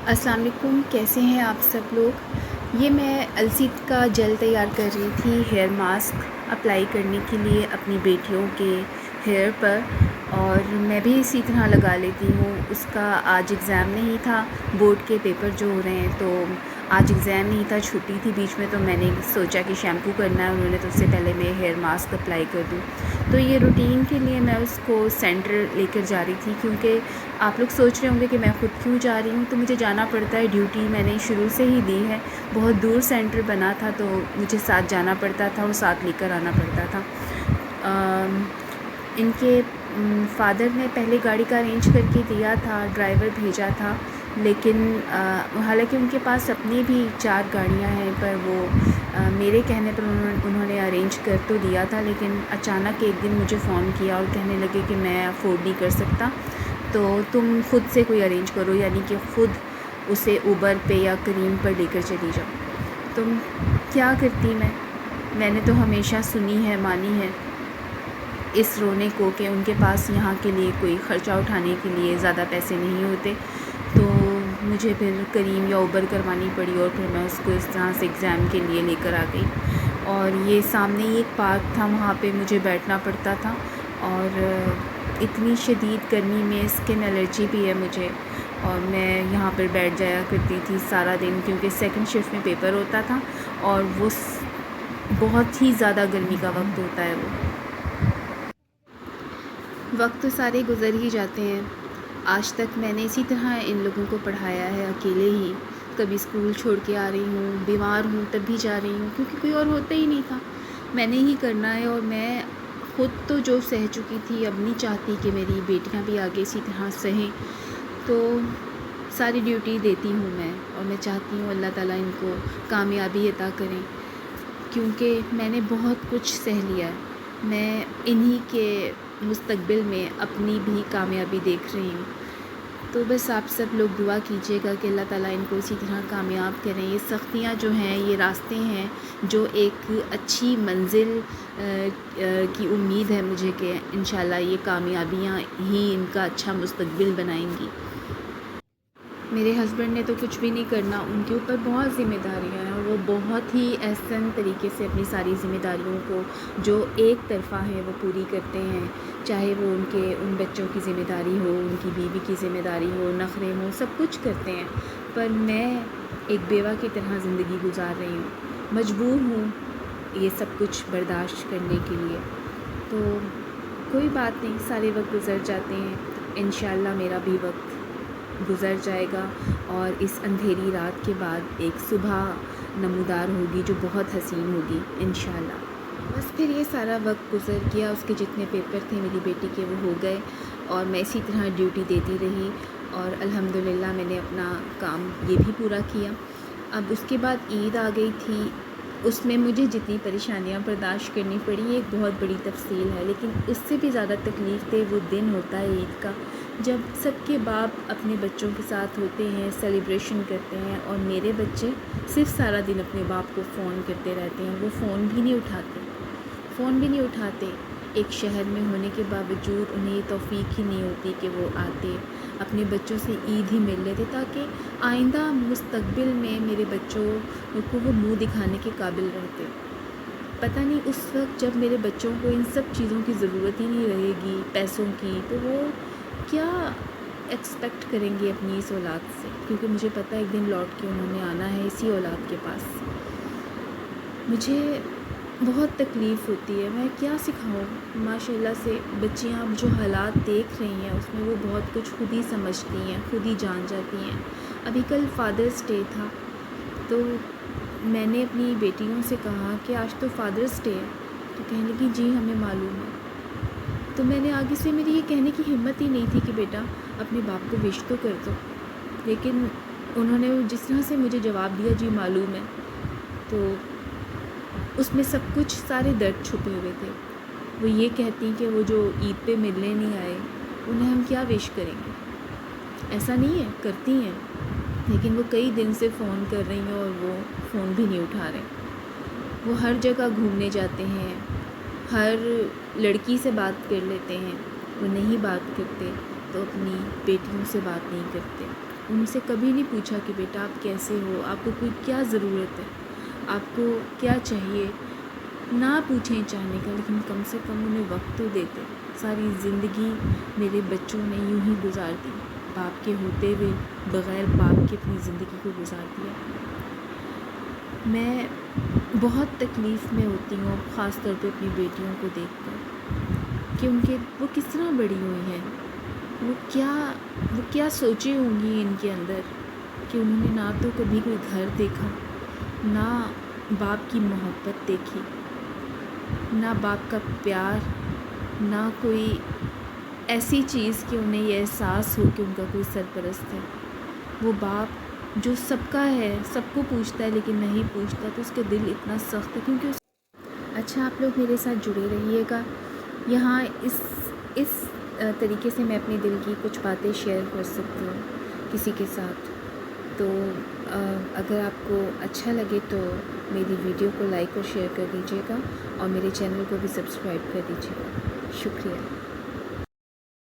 السلام علیکم، کیسے ہیں آپ سب لوگ؟ یہ میں السیت کا جیل تیار کر رہی تھی ہیئر ماسک اپلائی کرنے کے لیے اپنی بیٹیوں کے ہیئر پر، اور میں بھی اسی طرح لگا لیتی ہوں۔ اس کا آج ایگزام نہیں تھا، بورڈ کے پیپر جو ہو رہے ہیں، تو آج ایگزام نہیں تھا، چھٹی تھی بیچ میں، تو میں نے سوچا کہ شیمپو کرنا ہے انہوں نے، تو اس سے پہلے میں ہیئر ماسک اپلائی کر دوں۔ تو یہ روٹین کے لیے میں اس کو سینٹر لے کر جا رہی تھی، کیونکہ آپ لوگ سوچ رہے ہوں گے کہ میں خود کیوں جا رہی ہوں، تو مجھے جانا پڑتا ہے، ڈیوٹی میں نے شروع سے ہی دی ہے۔ بہت دور سینٹر بنا تھا، تو مجھے ساتھ جانا پڑتا تھا اور ساتھ لے کر آنا پڑتا تھا۔ ان کے فادر نے پہلے گاڑی کا ارینج کر کے دیا تھا، ڈرائیور بھیجا تھا، لیکن حالانکہ ان کے پاس اپنی بھی 4 گاڑیاں ہیں، پر وہ میرے کہنے پر انہوں نے ارینج کر تو دیا تھا، لیکن اچانک ایک دن مجھے فون کیا اور کہنے لگے کہ میں افورڈ نہیں کر سکتا، تو تم خود سے کوئی ارینج کرو، یعنی کہ خود اسے اوبر پہ یا کریم پر لے کر چلی جاؤ۔ تم کیا کرتی؟ میں نے تو ہمیشہ سنی ہے، مانی ہے اس رونے کو، کہ ان کے پاس یہاں کے لیے کوئی خرچہ اٹھانے کے لیے زیادہ پیسے نہیں ہوتے، تو مجھے پھر کریم یا اوبر کروانی پڑی، اور پھر میں اس کو اس طرح سے ایگزام کے لیے لے کر آ گئی۔ اور یہ سامنے ہی ایک پارک تھا، وہاں پہ مجھے بیٹھنا پڑتا تھا، اور اتنی شدید گرمی میں اسکن الرجی بھی ہے مجھے، اور میں یہاں پر بیٹھ جایا کرتی تھی سارا دن، کیونکہ سیکنڈ شفٹ میں پیپر ہوتا تھا، اور وہ بہت ہی زیادہ گرمی کا وقت ہوتا ہے۔ وہ وقت تو سارے گزر ہی جاتے ہیں۔ آج تک میں نے اسی طرح ان لوگوں کو پڑھایا ہے، اکیلے ہی، کبھی اسکول چھوڑ کے آ رہی ہوں، بیمار ہوں تب بھی جا رہی ہوں، کیونکہ کوئی اور ہوتا ہی نہیں تھا، میں نے ہی کرنا ہے۔ اور میں خود تو جو سہ چکی تھی، اب نہیں چاہتی کہ میری بیٹیاں بھی آگے اسی طرح سہیں، تو ساری ڈیوٹی دیتی ہوں میں، اور میں چاہتی ہوں اللہ تعالیٰ ان کو کامیابی عطا کریں، کیونکہ میں نے بہت کچھ سہ لیا ہے۔ میں انہی کے مستقبل میں اپنی بھی کامیابی دیکھ رہی ہوں، تو بس آپ سب لوگ دعا کیجیے گا کہ اللہ تعالیٰ ان کو اسی طرح کامیاب کریں۔ یہ سختیاں جو ہیں، یہ راستے ہیں جو ایک اچھی منزل کی امید ہے مجھے، کہ انشاءاللہ یہ کامیابیاں ہی ان کا اچھا مستقبل بنائیں گی۔ میرے ہسبینڈ نے تو کچھ بھی نہیں کرنا، ان کے اوپر بہت ذمہ داریاں ہیں، اور وہ بہت ہی احسن طریقے سے اپنی ساری ذمہ داریوں کو جو ایک طرفہ ہیں وہ پوری کرتے ہیں، چاہے وہ ان بچوں کی ذمہ داری ہو، ان کی بیوی کی ذمہ داری ہو، نخرے ہوں، سب کچھ کرتے ہیں، پر میں ایک بیوہ کی طرح زندگی گزار رہی ہوں، مجبور ہوں یہ سب کچھ برداشت کرنے کے لیے۔ تو کوئی بات نہیں، سارے وقت گزر جاتے ہیں، انشاءاللہ میرا بھی وقت گزر جائے گا، اور اس اندھیری رات کے بعد ایک صبح نمودار ہوگی جو بہت حسین ہوگی انشاءاللہ۔ بس پھر یہ سارا وقت گزر گیا، اس کے جتنے پیپر تھے میری بیٹی کے وہ ہو گئے، اور میں اسی طرح ڈیوٹی دیتی رہی، اور الحمدللہ میں نے اپنا کام یہ بھی پورا کیا۔ اب اس کے بعد عید آ گئی تھی، اس میں مجھے جتنی پریشانیاں برداشت کرنی پڑی ایک بہت بڑی تفصیل ہے، لیکن اس سے بھی زیادہ تکلیف دہ وہ دن ہوتا ہے عید کا، جب سب کے باپ اپنے بچوں کے ساتھ ہوتے ہیں، سیلیبریشن کرتے ہیں، اور میرے بچے صرف سارا دن اپنے باپ کو فون کرتے رہتے ہیں، وہ فون بھی نہیں اٹھاتے، ایک شہر میں ہونے کے باوجود انہیں یہ توفیق ہی نہیں ہوتی کہ وہ آتے اپنے بچوں سے عید ہی مل لیتے، تاکہ آئندہ مستقبل میں میرے بچوں کو وہ منہ دکھانے کے قابل رہتے۔ پتہ نہیں اس وقت جب میرے بچوں کو ان سب چیزوں کی ضرورت ہی نہیں رہے گی، پیسوں کی، تو وہ کیا ایکسپیکٹ کریں گے اپنی اس اولاد سے، کیونکہ مجھے پتہ ہے ایک دن لوٹ کے انہوں نے آنا ہے اسی اولاد کے پاس۔ مجھے بہت تکلیف ہوتی ہے، میں کیا سکھاؤں؟ ماشاءاللہ سے بچیاں اب جو حالات دیکھ رہی ہیں اس میں وہ بہت کچھ خود ہی سمجھتی ہیں، خود ہی جان جاتی ہیں۔ ابھی کل فادرس ڈے تھا، تو میں نے اپنی بیٹیوں سے کہا کہ آج تو فادرس ڈے ہے، تو کہنے لگی جی ہمیں معلوم ہے۔ تو میں نے آگے سے میری یہ کہنے کی ہمت ہی نہیں تھی کہ بیٹا اپنے باپ کو وش تو کر دو، لیکن انہوں نے جس طرح سے مجھے جواب دیا جی معلوم ہے، تو اس میں سب کچھ سارے درد چھپے ہوئے تھے۔ وہ یہ کہتی کہ وہ جو عید پہ ملنے نہیں آئے انہیں ہم کیا وش کریں گے؟ ایسا نہیں ہے، کرتی ہیں، لیکن وہ کئی دن سے فون کر رہی ہیں اور وہ فون بھی نہیں اٹھا رہے۔ وہ ہر جگہ گھومنے جاتے ہیں، ہر لڑکی سے بات کر لیتے ہیں، وہ نہیں بات کرتے تو اپنی بیٹیوں سے بات نہیں کرتے۔ ان سے کبھی نہیں پوچھا کہ بیٹا آپ کیسے ہو، آپ کو کوئی کیا ضرورت ہے، آپ کو کیا چاہیے. نہ پوچھیں چاہنے کا، لیکن کم سے کم انہیں وقت تو دیتے. ساری زندگی میرے بچوں نے یوں ہی گزار دی، باپ کے ہوتے ہوئے بغیر باپ کے اپنی زندگی کو گزار دیا. میں بہت تکلیف میں ہوتی ہوں، خاص طور پہ اپنی بیٹیوں کو دیکھ کر کہ وہ کس طرح بڑی ہوئی ہیں، وہ کیا سوچیں ہوں گی ان کے اندر کہ انہوں نے نہ تو کبھی کوئی گھر دیکھا، نہ باپ کی محبت دیکھی، نہ باپ کا پیار، نہ کوئی ایسی چیز کہ انہیں یہ احساس ہو کہ ان کا کوئی سرپرست ہے. وہ باپ جو سب کا ہے، سب کو پوچھتا ہے لیکن نہیں پوچھتا، تو اس کا دل اتنا سخت ہے کیونکہ اچھا آپ لوگ میرے ساتھ جڑے رہیے گا. یہاں اس طریقے سے میں اپنے دل کی کچھ باتیں شیئر کر سکتی ہوں کسی کے ساتھ. تو اگر آپ کو اچھا لگے تو میری ویڈیو کو لائک اور شیئر کر دیجیے گا، اور میرے چینل کو بھی سبسکرائب کر دیجیے گا. شکریہ.